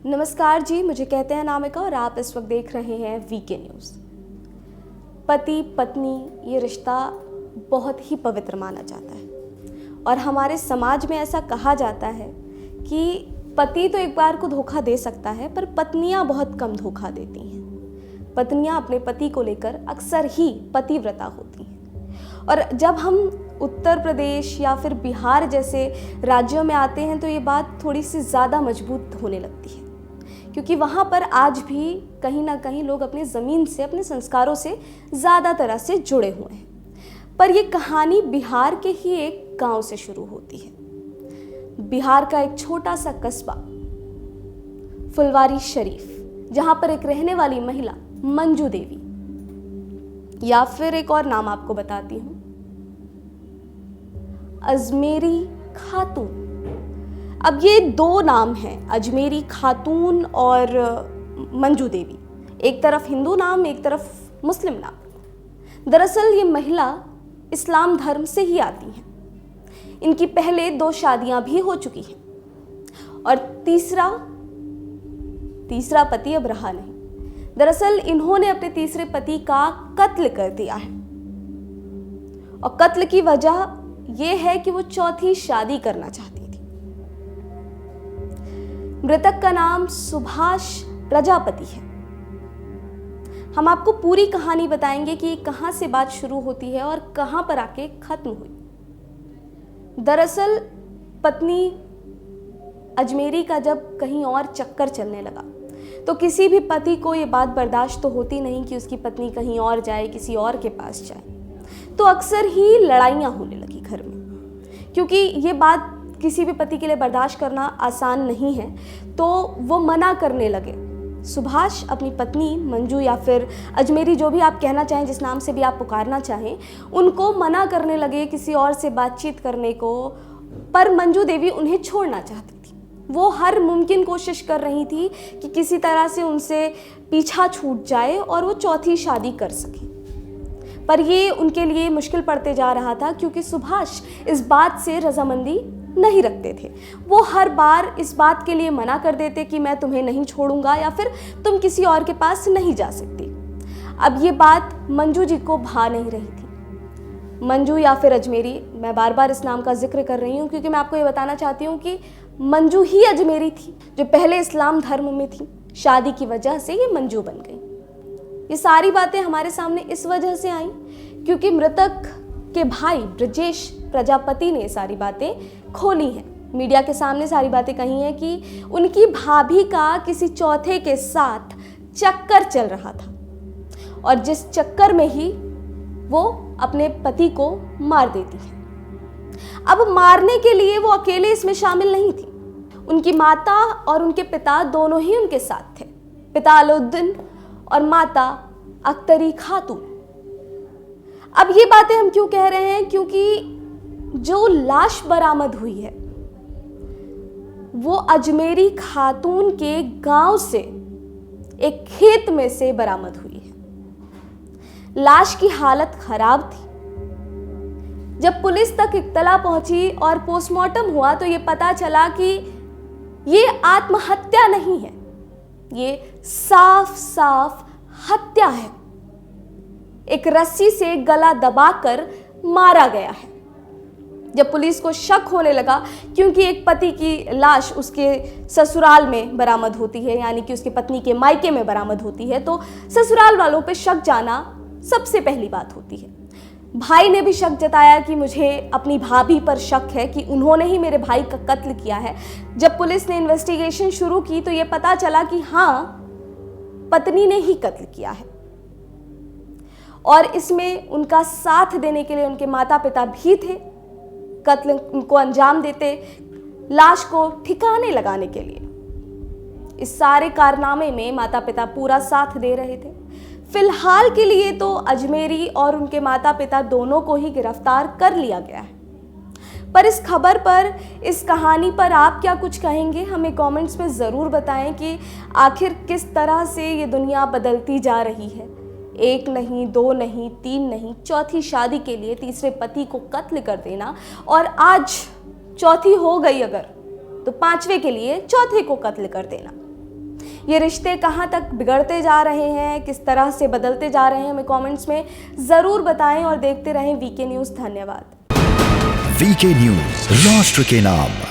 नमस्कार जी, मुझे कहते हैं नामिका और आप इस वक्त देख रहे हैं वीके न्यूज़। पति पत्नी ये रिश्ता बहुत ही पवित्र माना जाता है और हमारे समाज में ऐसा कहा जाता है कि पति तो एक बार को धोखा दे सकता है पर पत्नियां बहुत कम धोखा देती हैं। पत्नियां अपने पति को लेकर अक्सर ही पतिव्रता होती हैं और जब हम उत्तर प्रदेश या फिर बिहार जैसे राज्यों में आते हैं तो ये बात थोड़ी सी ज़्यादा मजबूत होने लगती है, क्योंकि वहाँ पर आज भी कहीं ना कहीं लोग अपनी ज़मीन से, अपने संस्कारों से ज़्यादा तरह से जुड़े हुए हैं। पर ये कहानी बिहार के ही एक गांव से शुरू होती है। बिहार का एक छोटा सा कस्बा फुलवारी शरीफ, जहाँ पर एक रहने वाली महिला मंजू देवी, या फिर एक और नाम आपको बताती हूँ, अजमेरी खातून। अब ये दो नाम हैं, अजमेरी खातून और मंजू देवी। एक तरफ हिंदू नाम, एक तरफ मुस्लिम नाम। दरअसल ये महिला इस्लाम धर्म से ही आती हैं। इनकी पहले 2 शादियां भी हो चुकी हैं और तीसरा पति अब रहा नहीं। दरअसल इन्होंने अपने तीसरे पति का कत्ल कर दिया है और कत्ल की वजह यह है कि वो चौथी शादी करना चाहती थी। मृतक का नाम सुभाष प्रजापति है। हम आपको पूरी कहानी बताएंगे कि कहां से बात शुरू होती है और कहां पर आके खत्म हुई। दरअसल पत्नी अजमेरी का जब कहीं और चक्कर चलने लगा तो किसी भी पति को ये बात बर्दाश्त तो होती नहीं कि उसकी पत्नी कहीं और जाए, किसी और के पास जाए। तो अक्सर ही लड़ाइयाँ होने लगी घर में, क्योंकि ये बात किसी भी पति के लिए बर्दाश्त करना आसान नहीं है। तो वो मना करने लगे। सुभाष अपनी पत्नी मंजू या फिर अजमेरी, जो भी आप कहना चाहें, जिस नाम से भी आप पुकारना चाहें, उनको मना करने लगे किसी और से बातचीत करने को। पर मंजू देवी उन्हें छोड़ना चाहती थी। वो हर मुमकिन कोशिश कर रही थी कि किसी तरह से उनसे पीछा छूट जाए और वो चौथी शादी कर सके। पर ये उनके लिए मुश्किल पड़ते जा रहा था, क्योंकि सुभाष इस बात से रजामंदी नहीं रखते थे। वो हर बार इस बात के लिए मना कर देते कि मैं तुम्हें नहीं छोड़ूंगा या फिर तुम किसी और के पास नहीं जा सकती। अब ये बात मंजू जी को भा नहीं रही थी। मंजू या फिर अजमेरी, मैं बार बार इस नाम का जिक्र कर रही हूँ क्योंकि मैं आपको ये बताना चाहती हूँ कि मंजू ही अजमेरी थी जो पहले इस्लाम धर्म में थी। शादी की वजह से ये मंजू बन गई। ये सारी बातें हमारे सामने इस वजह से आई क्योंकि मृतक के भाई ब्रजेश प्रजापति ने सारी बातें खोली हैं, मीडिया के सामने सारी बातें कही हैं कि उनकी भाभी का किसी चौथे के साथ चक्कर चल रहा था और जिस चक्कर में ही वो अपने पति को मार देती है। अब मारने के लिए वो अकेले इसमें शामिल नहीं थी। उनकी माता और उनके पिता दोनों ही उनके साथ थे, पिता अलाउद्दीन और माता अख्तरी खातून। अब ये बातें हम क्यों कह रहे हैं? क्योंकि जो लाश बरामद हुई है वो अजमेरी खातून के गांव से एक खेत में से बरामद हुई है। लाश की हालत खराब थी। जब पुलिस तक इत्तला पहुंची और पोस्टमार्टम हुआ तो ये पता चला कि ये आत्महत्या नहीं है, ये साफ साफ हत्या है। एक रस्सी से गला दबाकर मारा गया है। जब पुलिस को शक होने लगा, क्योंकि एक पति की लाश उसके ससुराल में बरामद होती है, यानी कि उसकी पत्नी के मायके में बरामद होती है, तो ससुराल वालों पे शक जाना सबसे पहली बात होती है। भाई ने भी शक जताया कि मुझे अपनी भाभी पर शक है कि उन्होंने ही मेरे भाई का कत्ल किया है। जब पुलिस ने इन्वेस्टिगेशन शुरू की तो ये पता चला कि हाँ, पत्नी ने ही कत्ल किया है और इसमें उनका साथ देने के लिए उनके माता पिता भी थे। कत्ल को अंजाम देते, लाश को ठिकाने लगाने के लिए। इस सारे कारनामे में माता पिता पूरा साथ दे रहे थे। फिलहाल के लिए तो अजमेरी और उनके माता पिता दोनों को ही गिरफ्तार कर लिया गया है। पर इस खबर पर, इस कहानी पर आप क्या कुछ कहेंगे? हमें कमेंट्स में ज़रूर बताएं कि आखिर किस तरह से ये दुनिया बदलती जा रही है। 1 नहीं, 2 नहीं, 3 नहीं, चौथी शादी के लिए तीसरे पति को कत्ल कर देना, और आज चौथी हो गई अगर तो 5वें के लिए चौथे को कत्ल कर देना। ये रिश्ते कहाँ तक बिगड़ते जा रहे हैं, किस तरह से बदलते जा रहे हैं, हमें कमेंट्स में ज़रूर बताएं और देखते रहें वीके न्यूज़। धन्यवाद। वीके न्यूज़, राष्ट्र के नाम।